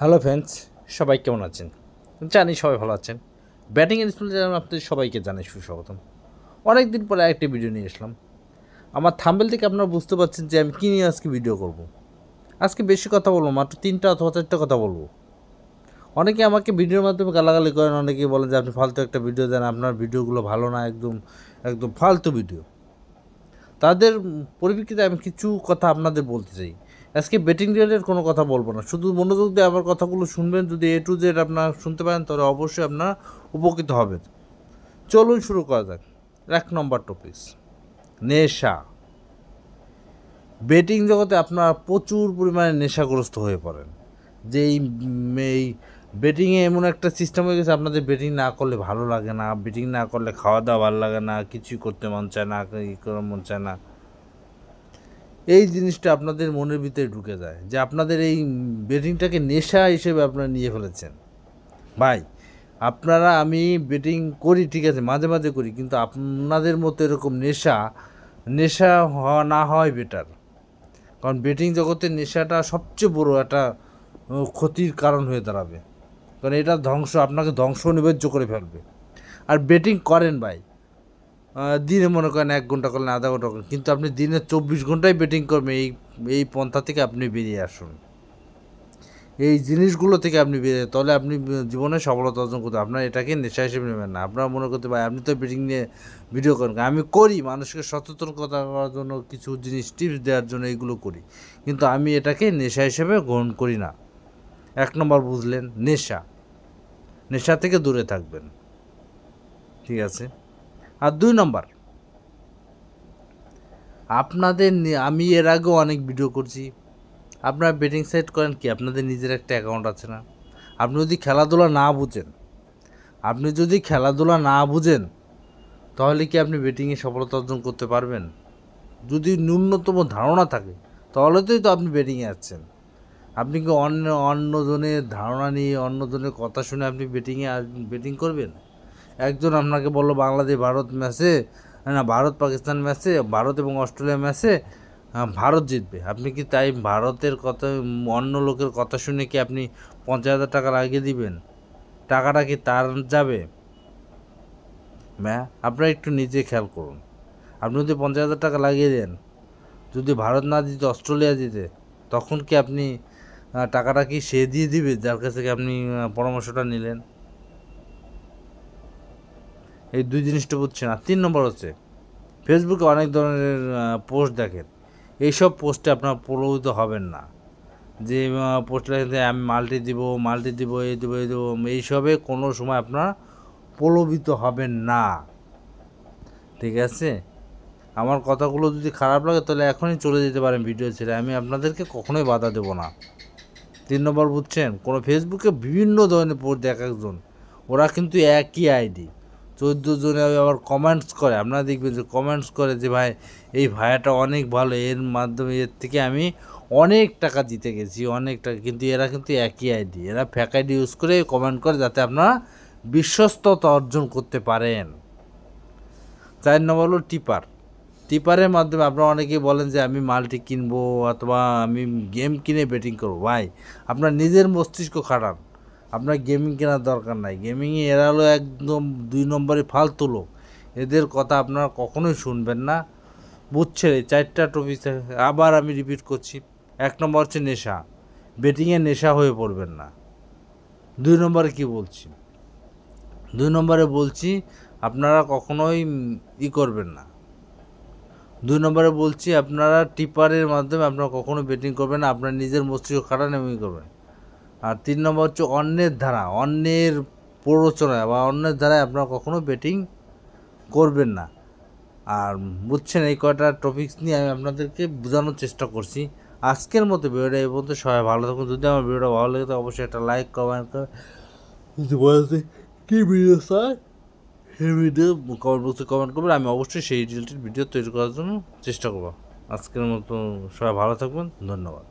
Hello friends, সবাই কেমন আছেন? জানি সবাই ভালো আছেন। ব্যাটিং স্কুলে আপনাদের সবাইকে জানাই সুস্বাগতম। অনেক দিন পরে আরেকটি ভিডিও নিয়ে আসলাম। আমার থাম্বনেল থেকে আপনারা বুঝতে পারছেন যে আমি কী নিয়ে আজকে ভিডিও করব। আজকে বেশি কথা বলবো, মাত্র 3টা অথবা 4টা কথা বলবো। অনেকে আমাকে ভিডিওর মাধ্যমে গালাগালি করেন, অনেকেই বলেন যে আপনি ফালতু একটা ভিডিও দেন, আপনার ভিডিওগুলো ভালো না, একদম একদম ফালতু ভিডিও। তাদের পরিপ্রেক্ষিতে আমি কিছু কথা আপনাদের বলতে চাই। আজকে ব্যাটিং রিলেটেড কোনো কথা বলবো না, শুধু মনোযোগ দিয়ে আমার কথাগুলো শুনবেন। যদি A to Z আপনারা শুনতে পারেন তাহলে অবশ্যই আপনারা উপকৃত হবেন। চলুন শুরু করা যাক। 1 নম্বর টপিকস, নেশা। ব্যাটিং জগতে আপনারা প্রচুর পরিমাণে নেশাগ্রস্ত হয়ে পড়েন। যে এই ব্যাটিংয়ে এমন একটা সিস্টেম হয়ে গেছে, আপনাদের ব্যাটিং না করলে ভালো লাগে না, ব্যাটিং না করলে খাওয়া দাওয়া ভালো লাগে না, কিছুই করতে মন চায় না, ই করার মন চায় না। এই জিনিসটা আপনাদের মনের ভিতরে ঢুকে যায় যে আপনাদের এই ব্যাটিংটাকে নেশা হিসেবে আপনারা নিয়ে ফেলেছেন। ভাই, আপনারা, আমি ব্যাটিং করি ঠিক আছে, মাঝে মাঝে করি, কিন্তু আপনাদের মতো এরকম নেশা নেশা হওয়া না হয় বেটার। কারণ ব্যাটিং জগতে নেশাটা সবচেয়ে বড় একটা ক্ষতির কারণ হয়ে দাঁড়াবে। কারণ এটা আপনাকে ধ্বংস নিবেদ্য করে ফেলবে। আর ব্যাটিং করেন ভাই, দিনে মনে করেন 1 ঘন্টা করলেন, আধা ঘন্টা করলেন, কিন্তু আপনি দিনে 24 ঘন্টায় ব্যাটিং করবেন। এই পন্থা থেকে আপনি বেরিয়ে আসুন। এই জিনিসগুলো থেকে আপনি বেরিয়ে, তাহলে আপনি জীবনে সফলতা অর্জন করতে, আপনার এটাকে নেশা হিসেবে নেবেন না। আপনারা মনে করতে পারেন আপনি তো ব্যাটিং নিয়ে ভিডিও করেন, আমি করি মানুষকে সচেতনতা করার জন্য, কিছু জিনিস টিপস দেওয়ার জন্য এইগুলো করি, কিন্তু আমি এটাকে নেশা হিসেবে গ্রহণ করি না। 1 নম্বর বুঝলেন, নেশা। নেশা থেকে দূরে থাকবেন, ঠিক আছে। আর 2 নম্বর, আপনাদের আমি এর আগেও অনেক ভিডিও করছি। আপনারা বেটিং সাইট করেন কি? আপনাদের নিজের একটা অ্যাকাউন্ট আছে না? আপনি যদি খেলাধুলা না বুঝেন তাহলে কি আপনি বেটিংয়ে সফলতা অর্জন করতে পারবেন? যদি ন্যূনতম ধারণা থাকে তাহলেই তো আপনি বেটিংয়ে আসছেন। আপনি কি অন্যজনের ধারণা নিয়ে, অন্যজনের কথা শুনে আপনি বেটিং করবেন? একজন আপনাকে বললো বাংলাদেশ ভারত ম্যাচে, না ভারত পাকিস্তান ম্যাচে, ভারত এবং অস্ট্রেলিয়া ম্যাচে ভারত জিতবে। আপনি কি তাই ভারতের কথা, অন্য লোকের কথা শুনে কি আপনি 50,000 টাকা লাগিয়ে দিবেন? টাকাটা কি তার যাবে? আপনারা একটু নিজে খেয়াল করুন। আপনি যদি 50,000 টাকা লাগিয়ে দেন, যদি ভারত না জিতে অস্ট্রেলিয়া জিতে, তখন কি আপনি টাকাটা কি সে দিয়ে দিবে যার কাছ থেকে আপনি পরামর্শটা নিলেন? এই 2 জিনিসটা বুঝছেন। আর 3 নম্বর হচ্ছে, ফেসবুকে অনেক ধরনের পোস্ট দেখেন। এইসব পোস্টে আপনার প্রলোভিত হবেন না। যে পোস্টে আমি মাল্টি দিব, এই দেবো, এইসবে কোনো সময় আপনার প্রলোভিত হবেন না, ঠিক আছে। আমার কথাগুলো যদি খারাপ লাগে তাহলে এখনই চলে যেতে পারেন ভিডিও ছেড়ে, আমি আপনাদেরকে কখনোই বাধা দেবো না। 3 নম্বর বুঝছেন, কোনো ফেসবুকে বিভিন্ন ধরনের পোস্ট এক একজন, ওরা কিন্তু একই আইডি, 14 জনে আবার কমেন্টস করে। আপনারা দেখবেন যে কমেন্টস করে যে ভাই এই ভাইয়াটা অনেক ভালো, এর মাধ্যমে এর থেকে আমি অনেক টাকা জিতে গেছি, অনেক টাকা। কিন্তু এরা কিন্তু একই আইডি, এরা ফ্যাক আইডি ইউজ করে কমেন্ট করে যাতে আপনারা বিশ্বস্ততা অর্জন করতে পারেন। 4 নম্বর হলো টিপারের মাধ্যমে আপনারা অনেকেই বলেন যে আমি মাল্টি কিনবো অথবা আমি গেম কিনে ব্যাটিং করবো। ভাই, আপনার নিজের মস্তিষ্ক খাটান। আপনার গেমিং কেনার দরকার নাই। গেমিংয়ে এরা হলো একদম 2 নম্বরে ফালতু লোক, এদের কথা আপনারা কখনোই শুনবেন না, বুঝছেন? এই 4টা টপিক আবার আমি রিপিট করছি। 1 নম্বর হচ্ছে নেশা, ব্যাটিংয়ে নেশা হয়ে পড়বেন না। 2 নম্বরে কি বলছি? 2 নম্বরে বলছি আপনারা কখনোই করবেন না। 2 নম্বরে বলছি আপনারা টিপারের মাধ্যমে আপনারা কখনো ব্যাটিং করবেন না, আপনার নিজের মস্তিষ্ক খাটান এবং করবেন। আর 3 নম্বর হচ্ছে অন্যের প্ররোচনায় বা অন্যের ধারায় আপনারা কখনো ব্যাটিং করবেন না। আর বুঝছেন, এই কয়টা টপিকস নিয়ে আমি আপনাদেরকে বোঝানোর চেষ্টা করছি। আজকের মতো ভিডিওটা এই পর্যন্ত। সবাই ভালো থাকুন। যদি আমার ভিডিওটা ভালো লাগে তো অবশ্যই একটা লাইক, কমেন্ট করে, যদি বলতে কী ভিডিও চাই সেই ভিডিও কমেন্ট বক্সে কমেন্ট করবেন। আমি অবশ্যই সেই রিলেটেড ভিডিও তৈরি করার জন্য চেষ্টা করবো। আজকের মতো সবাই ভালো থাকবেন, ধন্যবাদ।